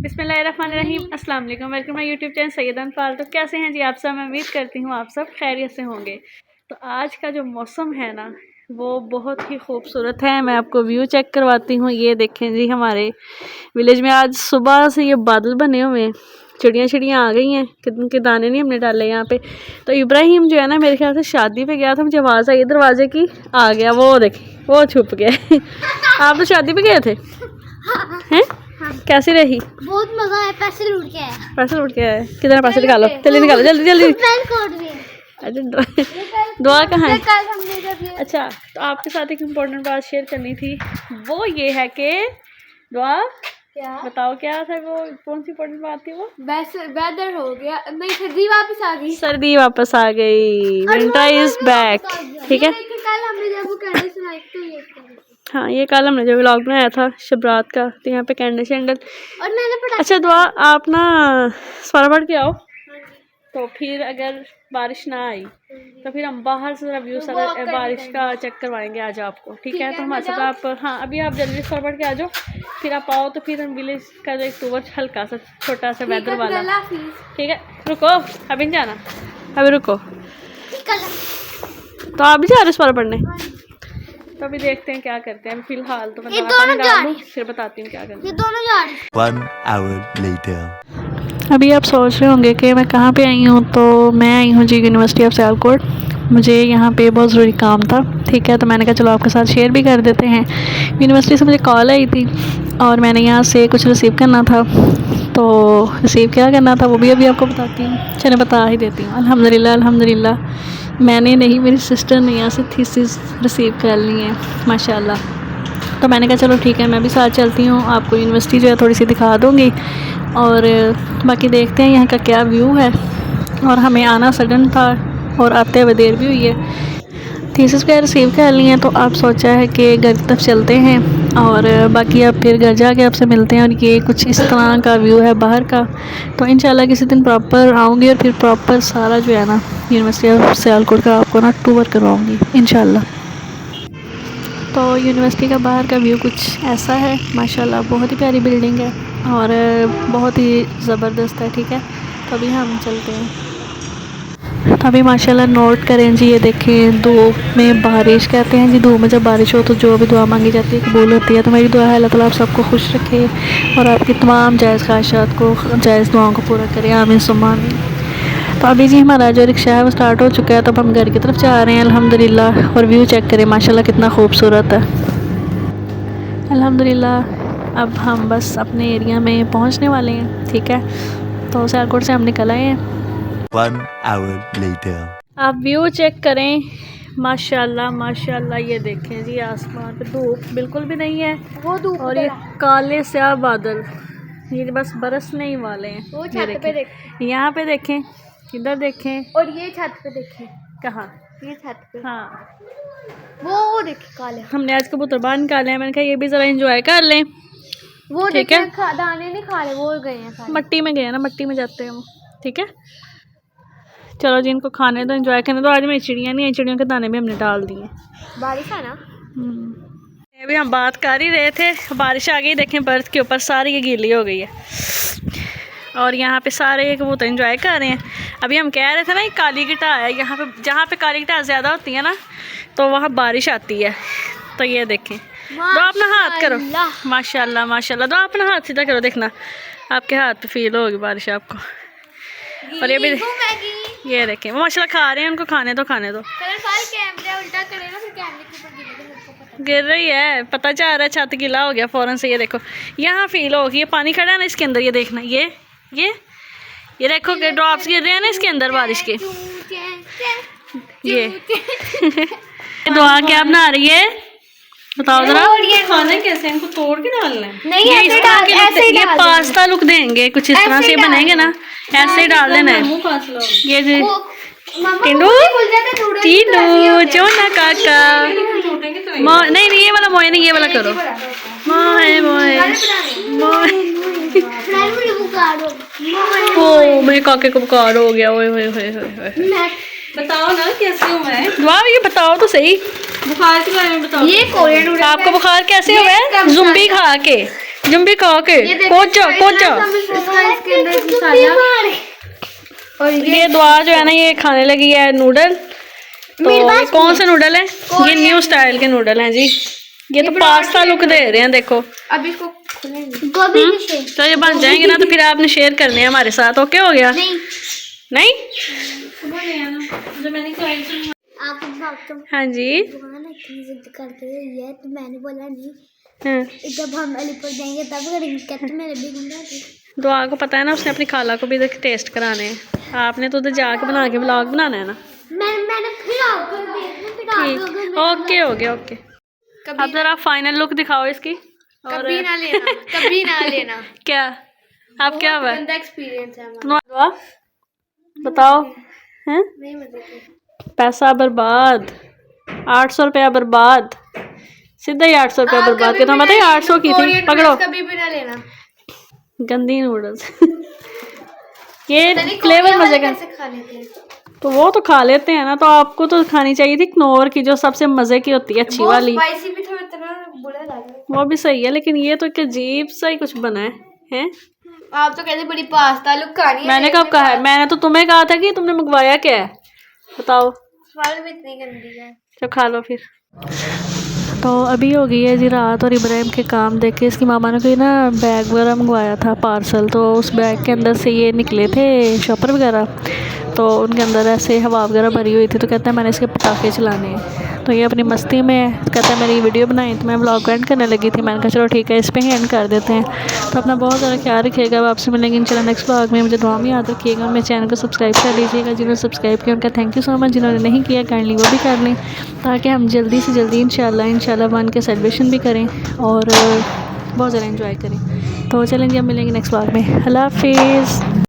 बिस्मिल्लाहिर्रहमानिर्रहीम अस्सलाम वालेकुम। वेलकम माय यूट्यूब चैनल सैयदन पाल। तो कैसे हैं जी आप सब? मैं उम्मीद करती हूँ आप सब खैरियत से होंगे। तो आज का जो मौसम है ना वो बहुत ही खूबसूरत है। मैं आपको व्यू चेक करवाती हूँ। ये देखें जी, हमारे विलेज में आज सुबह से ये बादल बने हुए हैं, चिड़ियाँ आ गई हैं, उनके दाने नहीं हमने डाले यहाँ पे। तो इब्राहिम जो है ना मेरे ख्याल से शादी पे गया था, मुझे आवाज़ आई दरवाजे की, आ गया वो देखें, वो छुप गया। आप तो शादी पे गए थे हैं? हाँ। कैसी रही? बहुत मजा आया। पैसे लूट के आया। पैसे लूट के आए? किधर पैसे निकालो, जल्दी निकालो, जल्दी जल्दी। दुआ कहाँ है? कल हमने जब ये अच्छा, तो आपके साथ एक इम्पोर्टेंट बात शेयर करनी थी, वो ये है कि दुआ क्या बताओ क्या था वो, कौन सी इम्पोर्टेंट बात थी वो? वेदर हो गया, नहीं सर्दी वापस आ गई। सर्दी वापस आ गई, विंटर इज बैक। ठीक है, कल हमने जब वो कैंडल सुनाई तो ये हाँ ये कल हमने जो व्लॉग बनाया था शबरात का, तो यहाँ पे कैंडल शैंडल और मैंने पढ़ा। अच्छा दुआ आप ना सवारा पढ़ के आओ, तो फिर अगर बारिश ना आई तो फिर हम बाहर से जरा व्यू सारा बारिश का चेक करवाएंगे आज आपको। ठीक है, तो हमारे साथ आप, हाँ अभी आप जल्दी से पढ़ के आ जाओ, फिर आप आओ तो फिर हम विलेज का जो एक टूर हल्का सा छोटा सा वेदर वाला। ठीक है, रुको अभी नहीं जाना, अभी रुको। तो आप भी जा रहे हो पढ़ने? तो अभी देखते हैं क्या करते हैं। फिलहाल तो मैं फिर बताती हूँ क्या करना। ये दोनों जा रहे हैं। 1 hour later. अभी आप सोच रहे होंगे कि मैं कहाँ पे आई हूँ, तो मैं आई हूँ जी यूनिवर्सिटी ऑफ सियालकोट। मुझे यहाँ पे बहुत ज़रूरी काम था। ठीक है, तो मैंने कहा चलो आपके साथ शेयर भी कर देते हैं। यूनिवर्सिटी से मुझे कॉल आई थी और मैंने यहाँ से कुछ रिसीव करना था, तो रिसीव क्या करना था वो भी अभी आपको बताती हूँ। चलिए बता ही देती हूँ। अल्हम्दुलिल्लाह अल्हम्दुलिल्लाह, मैंने नहीं, मेरी सिस्टर ने यहाँ से थीसिस रिसीव कर ली है माशाल्लाह। तो मैंने कहा चलो ठीक है मैं भी साथ चलती हूँ, आपको यूनिवर्सिटी जो है थोड़ी सी दिखा दूँगी और बाकी देखते हैं यहाँ का क्या व्यू है। और हमें आना सडन था और आते हुए देर भी हुई है। थीसिस क्या रिसीव कर ली हैं, तो आप सोचा है कि घर की तरफ चलते हैं और बाकी आप फिर घर जाके आपसे मिलते हैं। और ये कुछ इस तरह का व्यू है बाहर का। तो इंशाल्लाह किसी दिन प्रॉपर आऊँगी और फिर प्रॉपर सारा जो है ना यूनिवर्सिटी ऑफ सियालकोट का आपको ना टूर करवाऊँगी इंशाल्लाह। तो यूनिवर्सिटी का बाहर का व्यू कुछ ऐसा है माशाल्लाह, बहुत ही प्यारी बिल्डिंग है और बहुत ही ज़बरदस्त है। ठीक है, तो अभी हम चलते हैं। तो अभी माशाल्लाह नोट करें जी, ये देखें धूप में बारिश, कहते हैं जी धूप में जब बारिश हो तो जो भी दुआ मांगी जाती है कबूल होती है। तो मेरी दुआ है अल्लाह ताला आप सबको खुश रखे और आपकी तमाम जायज़ ख्वाहिशात को, जायज़ दुआओं को पूरा करे, आमीन सुम्मा आमीन। तो अभी जी हमारा जो रिक्शा है वो स्टार्ट हो चुका है, तो अब हम घर की तरफ जा रहे हैं अल्हम्दुलिल्लाह। और व्यू चेक करें माशाल्लाह कितना खूबसूरत है अल्हम्दुलिल्लाह। अब हम बस अपने एरिया में पहुंचने वाले हैं। ठीक है, तो सियालकोट से हम निकल आए हैं। 1 hour later. आप व्यू चेक करें माशाल्लाह माशाल्लाह। ये देखें जी आसमान पे धूप बिल्कुल भी नहीं है वो धूप और ये काले स्याह बादल, ये बस बरसने ही वाले हैं। वो छत पे देखें, यहाँ पे देखें, इधर देखें और ये छत पे देखें। कहाँ? ये छत पे, हाँ वो देखें काले। हमने आज कबूतर बाहर निकाले हैं, मैंने कहा ये भी ज़रा एंजॉय कर लें। वो ठीक है, दाने नहीं खा रहे, वो गए हैं खाने। मट्टी में गए ना, मट्टी में जाते हैं वो। ठीक है, चलो जी इनको खाने दो, एंजॉय करने दो। आज मेरी चिड़ियाँ नहीं आई, चिड़ियों के दाने भी हमने डाल दिए। बारिश है ना। अभी हम बात कर ही रहे थे, बारिश आ गई, देखें बर्थ के ऊपर सारी ये गीली हो गई है और यहाँ पे सारे ये कबूतर एंजॉय कर रहे हैं। अभी हम कह रहे थे ना ये काली गिटा है, यहाँ पे जहाँ पे काली गिटा ज़्यादा होती है ना तो वहाँ बारिश आती है। तो ये देखें, दो अपना हाथ करो माशाल्लाह माशाल्लाह, दो अपना हाथ सीधा करो, देखना आपके हाथ पे फील होगी बारिश आपको। और ये भी ये देखें वो माशाल्लाह खा रहे हैं, उनको खाने दो खाने दो। कैमरा उल्टा करे ना, फिर कैमरे के ऊपर गिर रही है, पता चल रहा है, छत गीला हो गया फ़ौरन से। ये देखो यहाँ फील होगी, ये पानी खड़ा है ना इसके अंदर, ये देखना, ये देखो कि ड्रॉप्स गिर रहे हैं ना इसके अंदर बारिश के। ये दुआ क्या बना रही है बताओ जरा? खाने कैसे, इनको तोड़ के डालना है? नहीं ऐसे ये पास्ता लुक देंगे कुछ इस तरह से बनेंगे ना, ऐसे ही डाल देना है। ये टिंडू टिंडू चोना काका, नहीं ये वाला मोए नहीं, ये वाला करो मोए मोए मोए। ओ मेरे काके को बुखार हो गया, ओए ओए ओए ओए। बताओ ना कैसे हुआ है दुआ, ये बताओ तो सही, बुखार के बारे में बताओ। ये कोरियन, आपको बुखार कैसे हुआ है? जुम्बी खा के जम्बी खा के पहुंच जाओ इसके अंदर मसाला और ये दुआ जो है ना ये खाने लगी है नूडल। तो ये कौन से नूडल है? ये न्यू स्टाइल के नूडल हैं जी। ये तो पास्ता लुक दे रहे हैं देखो। अब इसको खोलेंगे गोभी भी शेयर। तो ये बन जाएंगे ना तो फिर आपने शेयर करने हैं हमारे साथ। ओके हो गया? नहीं आप हाँ जी इतनी जिद करते हैं तो मैंने बोला नहीं, हाँ। जब हम अलीपुर जाएंगे तब करेंगे। कहते मेरे भी गुंडा थे। दुआ को पता है ना उसने अपनी खाला को भी टेस्ट कराने हैं। आपने तो उधर जाके बना के व्लॉग बनाना है ना। मैंने फिर आपको ठीक ओके हो गया ओके। अब जरा फाइनल लुक दिखाओ इसकी। और कभी ना लेना कभी ना लेना। क्या आप क्या हुआ? गंदा एक्सपीरियंस है हमारा। दुआ बताओ हैं? नहीं मजे पैसा बर्बाद, 800 रुपया बर्बाद, सीधा ही 800 रुपया बर्बाद। कितना बताइए 800 की थी। पकड़ो कभी भी ना लेना गंदी नूडल्स। ये फ्लेवर मजे का खा लेते हैं। तो वो तो खा लेते हैं ना। तो आपको तो खानी चाहिए थी कनौर की जो सबसे मजे की होती है अच्छी वाली। स्पाइसी भी थोड़ा इतना बुरा लगा। वो भी सही है लेकिन ये तो एक अजीब सा ही कुछ बना है हैं? आप तो कहते बड़ी पास्ता लुक खानी है। मैंने कब कहा है? मैंने तो तुम्हें कहा था कि तुमने मंगवाया क्या है बताओ। स्वाद भी इतनी गंदी है। तो खा लो फिर। तो अभी हो गई है जी रात और इब्राहिम के काम देख के इसकी मामा ने कोई ना बैग वगैरह मंगवाया था पार्सल। तो उस बैग के अंदर से ये निकले थे शॉपर वगैरह। तो उनके अंदर ऐसे हवा वगैरह भरी हुई थी। तो कहता है मैंने इसके पटाखे चलाने हैं। तो ये अपनी मस्ती में कहता है मेरी वीडियो बनाई। तो मैं व्लॉग एंड करने लगी थी। मैंने कहा चलो ठीक है इस पे ही एंड कर देते हैं। तो अपना बहुत ज़्यादा ख्याल रखिएगा। अब आपसे मिलेंगे इंशाल्लाह नेक्स्ट व्लॉग में। मुझे दुआ में याद रखिएगा। मेरे चैनल को सब्सक्राइब कर लीजिएगा। जिन्होंने सब्सक्राइब किया उनका थैंक यू सो मच। जिन्होंने नहीं किया काइंडली वो भी कर लें ताकि हम जल्दी से जल्दी इंशाल्लाह 1 के सेलिब्रेशन भी करें और बहुत ज़्यादा एंजॉय करें। तो चलें जी अब मिलेंगे नेक्स्ट व्लॉग में। अल्लाह हाफिज़।